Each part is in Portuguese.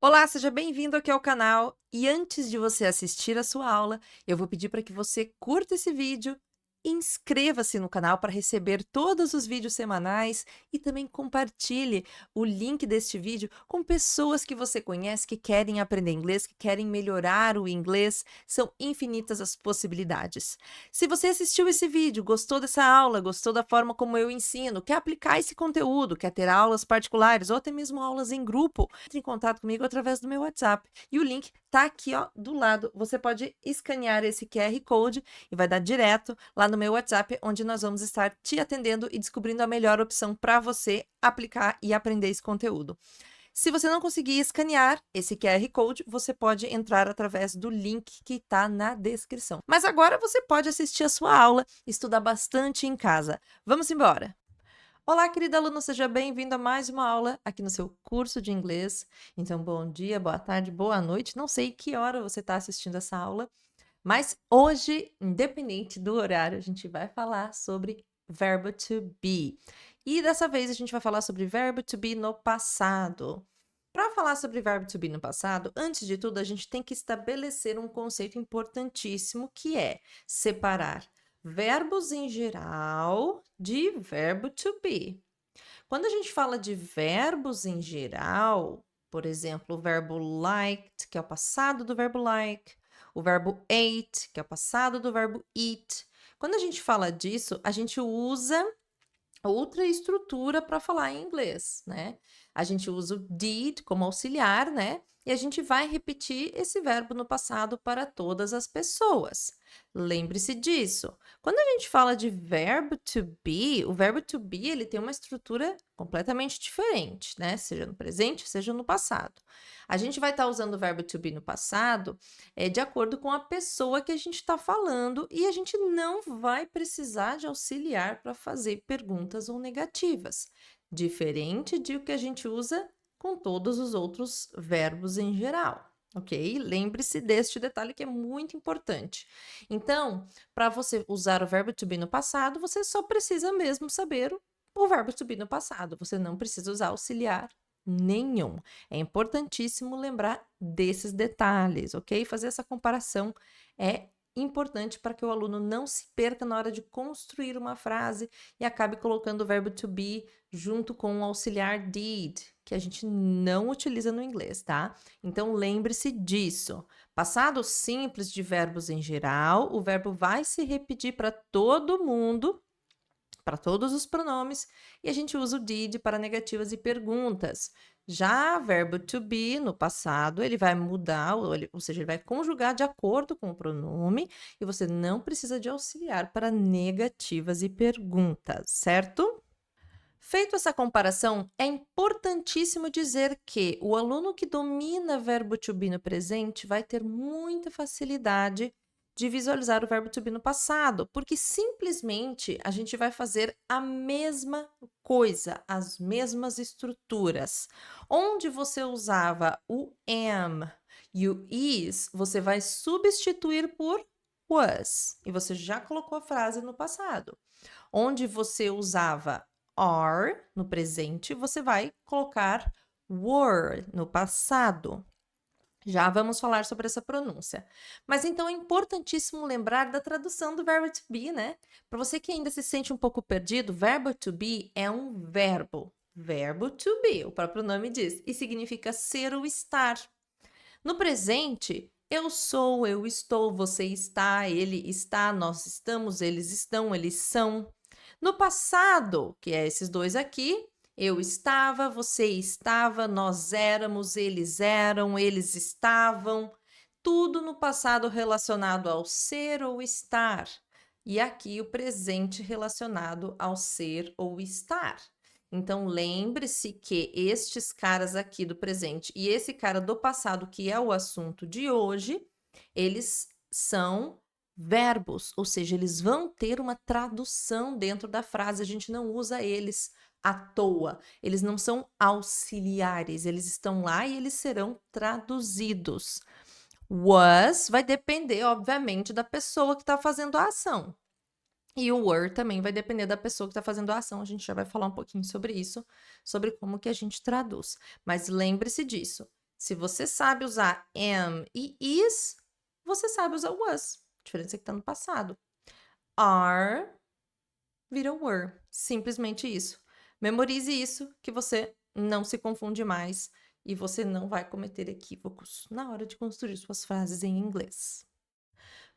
Olá, seja bem-vindo aqui ao canal. E antes de você assistir a sua aula, eu vou pedir para que você curta esse vídeo, inscreva-se no canal para receber todos os vídeos semanais e também compartilhe o link deste vídeo com pessoas que você conhece que querem aprender inglês, que querem melhorar o inglês. São infinitas as possibilidades. Se você assistiu esse vídeo, gostou dessa aula, gostou da forma como eu ensino, quer aplicar esse conteúdo, quer ter aulas particulares ou até mesmo aulas em grupo, entre em contato comigo através do meu WhatsApp. E o link tá aqui, ó, do lado. Você pode escanear esse QR Code e vai dar direto lá no meu WhatsApp, onde nós vamos estar te atendendo e descobrindo a melhor opção para você aplicar e aprender esse conteúdo. Se você não conseguir escanear esse QR Code, você pode entrar através do link que está na descrição. Mas agora você pode assistir a sua aula, estudar bastante em casa. Vamos embora! Olá, querida aluna, seja bem-vindo a mais uma aula aqui no seu curso de inglês. Então, bom dia, boa tarde, boa noite. Não sei que hora você está assistindo essa aula, mas hoje, independente do horário, a gente vai falar sobre verbo to be. E dessa vez a gente vai falar sobre verbo to be no passado. Para falar sobre verbo to be no passado, antes de tudo, a gente tem que estabelecer um conceito importantíssimo que é separar verbos em geral de verbo to be. Quando a gente fala de verbos em geral, por exemplo, o verbo liked, que é o passado do verbo like, o verbo ate, que é o passado do verbo eat. Quando a gente fala disso, a gente usa outra estrutura para falar em inglês, né? A gente usa o did como auxiliar, né? E a gente vai repetir esse verbo no passado para todas as pessoas. Lembre-se disso. Quando a gente fala de verbo to be, o verbo to be ele tem uma estrutura completamente diferente, né? Seja no presente, seja no passado. A gente vai estar usando o verbo to be no passado de acordo com a pessoa que a gente está falando e a gente não vai precisar de auxiliar para fazer perguntas ou negativas, diferente de o que a gente usa com todos os outros verbos em geral. Ok? Lembre-se deste detalhe que é muito importante. Então, para você usar o verbo to be no passado, você só precisa mesmo saber o verbo to be no passado. Você não precisa usar auxiliar nenhum. É importantíssimo lembrar desses detalhes, ok? Fazer essa comparação é importante para que o aluno não se perca na hora de construir uma frase e acabe colocando o verbo to be junto com o auxiliar did, que a gente não utiliza no inglês, tá? Então lembre-se disso. Passado simples de verbos em geral, o verbo vai se repetir para todo mundo, para todos os pronomes, e a gente usa o did para negativas e perguntas. Já verbo to be, no passado, ele vai mudar, ou seja, ele vai conjugar de acordo com o pronome, e você não precisa de auxiliar para negativas e perguntas, certo? Feito essa comparação, é importantíssimo dizer que o aluno que domina verbo to be no presente vai ter muita facilidade de visualizar o verbo to be no passado, porque simplesmente a gente vai fazer a mesma coisa, as mesmas estruturas. Onde você usava o am e o is, você vai substituir por was, e você já colocou a frase no passado. Onde você usava are no presente, você vai colocar were no passado. Já vamos falar sobre essa pronúncia. Mas então é importantíssimo lembrar da tradução do verbo to be, né? Para você que ainda se sente um pouco perdido, verbo to be é um verbo. Verbo to be, o próprio nome diz, e significa ser ou estar. No presente, eu sou, eu estou, você está, ele está, nós estamos, eles estão, eles são. No passado, que é esses dois aqui, eu estava, você estava, nós éramos, eles eram, eles estavam. Tudo no passado relacionado ao ser ou estar. E aqui o presente relacionado ao ser ou estar. Então, lembre-se que estes caras aqui do presente e esse cara do passado, que é o assunto de hoje, eles são verbos, ou seja, eles vão ter uma tradução dentro da frase, a gente não usa eles à toa, eles não são auxiliares, eles estão lá e eles serão traduzidos. Was vai depender, obviamente, da pessoa que está fazendo a ação. E o were também vai depender da pessoa que está fazendo a ação. A gente já vai falar um pouquinho sobre isso, sobre como que a gente traduz. Mas lembre-se disso. Se você sabe usar am e is, você sabe usar was. A diferença é que tá no passado. Are vira were. Simplesmente isso. Memorize isso que você não se confunde mais e você não vai cometer equívocos na hora de construir suas frases em inglês.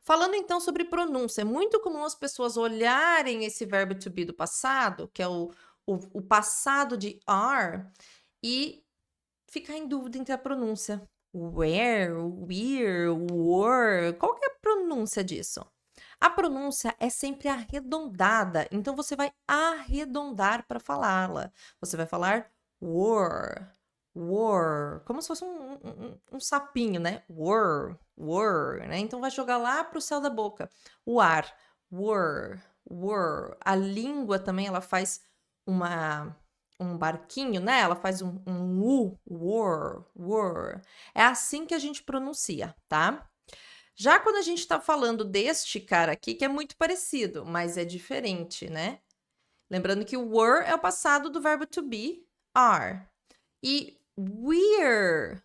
Falando então sobre pronúncia, é muito comum as pessoas olharem esse verbo to be do passado, que é o passado de are, e ficar em dúvida entre a pronúncia. Where, where, were, qual que é a pronúncia disso? A pronúncia é sempre arredondada, então você vai arredondar para falá-la. Você vai falar were, were, como se fosse um sapinho, né? Were, né? Então vai jogar lá para o céu da boca. O ar, were, were. A língua também ela faz um barquinho, né? Ela faz um U, were. É assim que a gente pronuncia, tá? Já quando a gente está falando deste cara aqui, que é muito parecido, mas é diferente, né? Lembrando que o were é o passado do verbo to be, are. E we're,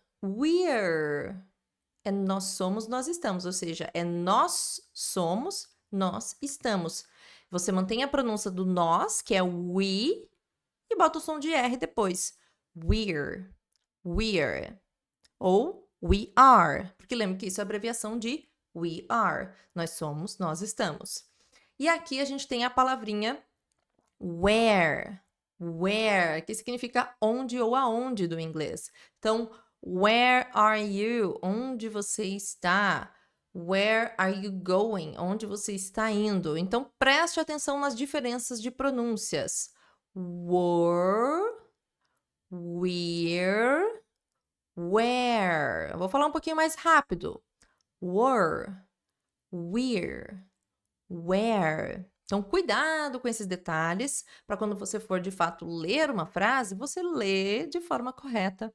é nós somos, nós estamos, ou seja, é nós somos, nós estamos. Você mantém a pronúncia do nós, que é we, e bota o som de R depois. We're. Ou we are, porque lembra que isso é abreviação de we are. Nós somos, nós estamos. E aqui a gente tem a palavrinha where, que significa onde ou aonde do inglês. Então, where are you? Onde você está? Where are you going? Onde você está indo? Então, preste atenção nas diferenças de pronúncias. Were, we're, where. Eu vou falar um pouquinho mais rápido. Were, we're, where. Então, cuidado com esses detalhes, para quando você for de fato ler uma frase, você lê de forma correta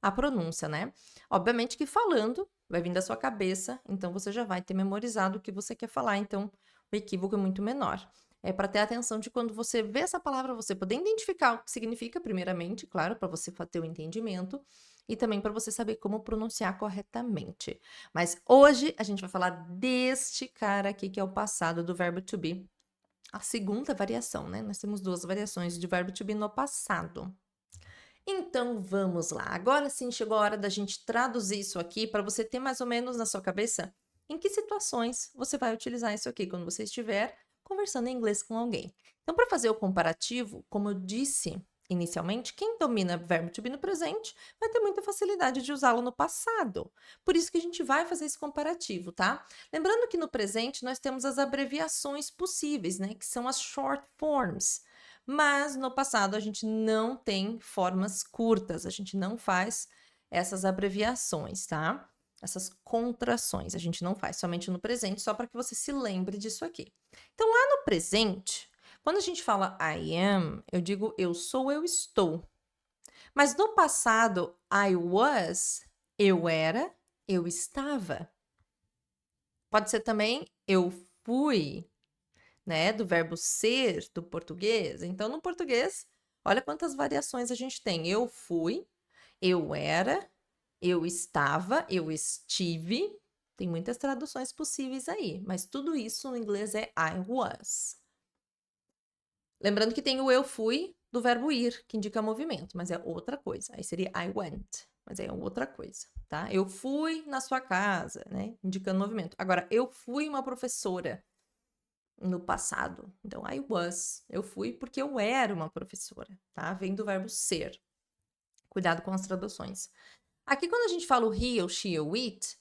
a pronúncia, né? Obviamente que falando vai vir da sua cabeça, então você já vai ter memorizado o que você quer falar, então o equívoco é muito menor. É para ter atenção de quando você vê essa palavra, você poder identificar o que significa, primeiramente, claro, para você ter o entendimento, e também para você saber como pronunciar corretamente. Mas hoje a gente vai falar deste cara aqui, que é o passado do verbo to be. A segunda variação, né? Nós temos duas variações de verbo to be no passado. Então vamos lá. Agora sim chegou a hora da gente traduzir isso aqui para você ter mais ou menos na sua cabeça em que situações você vai utilizar isso aqui quando você estiver conversando em inglês com alguém. Então, para fazer o comparativo, como eu disse inicialmente, quem domina verbo to be no presente vai ter muita facilidade de usá-lo no passado. Por isso que a gente vai fazer esse comparativo, tá? Lembrando que no presente nós temos as abreviações possíveis, né? Que são as short forms. Mas no passado a gente não tem formas curtas, a gente não faz essas abreviações, tá? Essas contrações, a gente não faz somente no presente, só para que você se lembre disso aqui. Então, lá no presente, quando a gente fala I am, eu digo eu sou, eu estou. Mas no passado, I was, eu era, eu estava. Pode ser também eu fui, né? Do verbo ser do português. Então, no português, olha quantas variações a gente tem. Eu fui, eu era, eu estava, eu estive. Tem muitas traduções possíveis aí, mas tudo isso no inglês é I was. Lembrando que tem o eu fui do verbo ir, que indica movimento, mas é outra coisa. Aí seria I went, mas é outra coisa, tá? Eu fui na sua casa, né? Indicando movimento. Agora, eu fui uma professora no passado. Então, I was. Eu fui porque eu era uma professora, tá? Vem do verbo ser. Cuidado com as traduções. Aqui, quando a gente fala o he, ou she, ou it,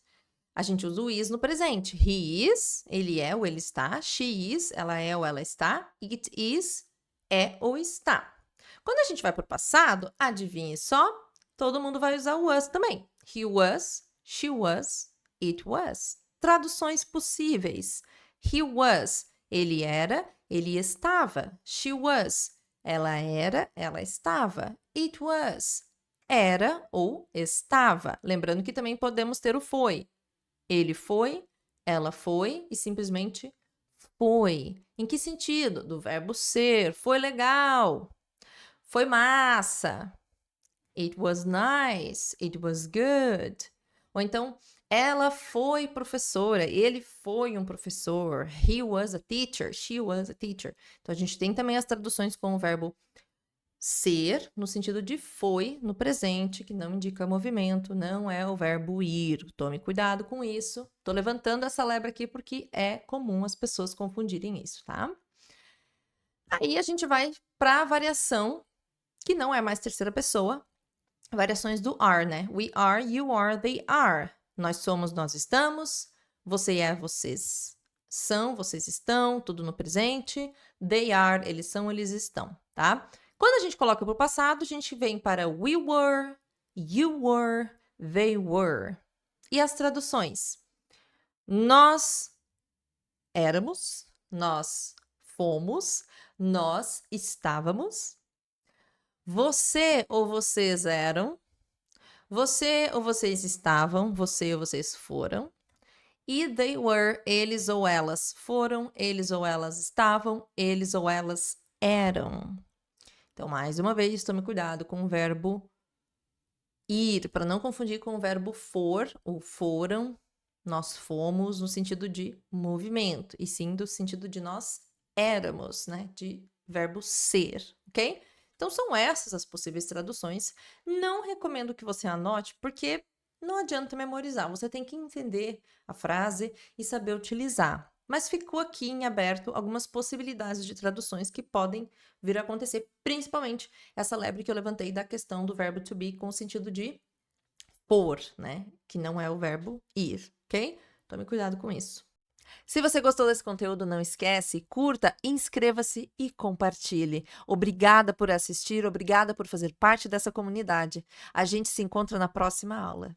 a gente usa o is no presente. He is, ele é ou ele está. She is, ela é ou ela está. It is, é ou está. Quando a gente vai para o passado, adivinhe só, todo mundo vai usar o was também. He was, she was, it was. Traduções possíveis. He was, ele era, ele estava. She was, ela era, ela estava. It was, era ou estava. Lembrando que também podemos ter o foi. Ele foi, ela foi e simplesmente foi. Em que sentido? Do verbo ser. Foi legal. Foi massa. It was nice. It was good. Ou então, ela foi professora. Ele foi um professor. He was a teacher. She was a teacher. Então, a gente tem também as traduções com o verbo ser, no sentido de foi, no presente, que não indica movimento, não é o verbo ir. Tome cuidado com isso. Tô levantando essa lebre aqui porque é comum as pessoas confundirem isso, tá? Aí a gente vai para a variação, que não é mais terceira pessoa, variações do are, né? We are, you are, they are. Nós somos, nós estamos. Você é, vocês são, vocês estão, tudo no presente. They are, eles são, eles estão, tá? Quando a gente coloca para o passado, a gente vem para we were, you were, they were. E as traduções? Nós éramos, nós fomos, nós estávamos. Você ou vocês eram. Você ou vocês estavam, você ou vocês foram. E they were, eles ou elas foram, eles ou elas estavam, eles ou elas eram. Então, mais uma vez, tome cuidado com o verbo ir, para não confundir com o verbo for, ou foram, nós fomos, no sentido de movimento, e sim do sentido de nós éramos, né? De verbo ser, ok? Então, são essas as possíveis traduções. Não recomendo que você anote, porque não adianta memorizar. Você tem que entender a frase e saber utilizar. Mas ficou aqui em aberto algumas possibilidades de traduções que podem vir a acontecer, principalmente essa lebre que eu levantei da questão do verbo to be com o sentido de por, né? Que não é o verbo ir, ok? Tome cuidado com isso. Se você gostou desse conteúdo, não esquece, curta, inscreva-se e compartilhe. Obrigada por assistir, obrigada por fazer parte dessa comunidade. A gente se encontra na próxima aula.